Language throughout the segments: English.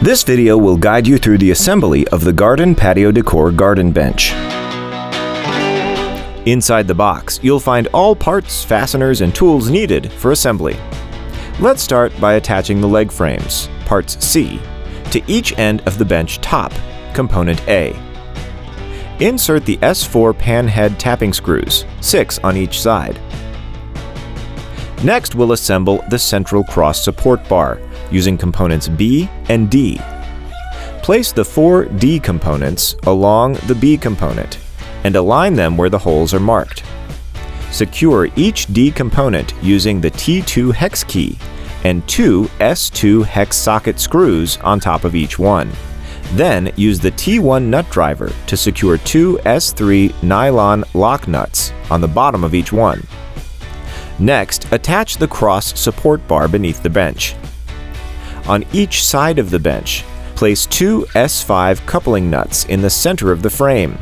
This video will guide you through the assembly of the Garden Patio Decor garden bench. Inside the box, you'll find all parts, fasteners, and tools needed for assembly. Let's start by attaching the leg frames, parts C, to each end of the bench top, component A. Insert the S4 pan head tapping screws, 6 on each side. Next, we'll assemble the central cross support bar using components B and D. Place the 4 D components along the B component and align them where the holes are marked. Secure each D component using the T2 hex key and 2 S2 hex socket screws on top of each one. Then use the T1 nut driver to secure 2 S3 nylon lock nuts on the bottom of each one. Next, attach the cross support bar beneath the bench. On each side of the bench, place 2 S5 coupling nuts in the center of the frame,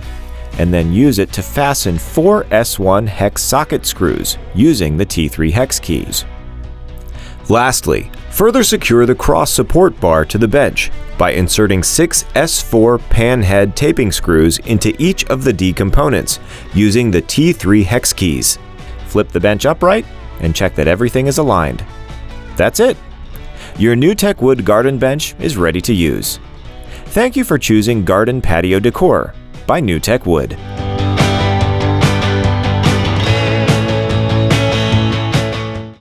and then use it to fasten 4 S1 hex socket screws using the T3 hex keys. Lastly, further secure the cross support bar to the bench by inserting 6 S4 pan head taping screws into each of the D components using the T3 hex keys. Flip the bench upright and check that everything is aligned. That's it! Your NewTek wood garden bench is ready to use. Thank you for choosing Garden Patio Decor by NewTek Wood.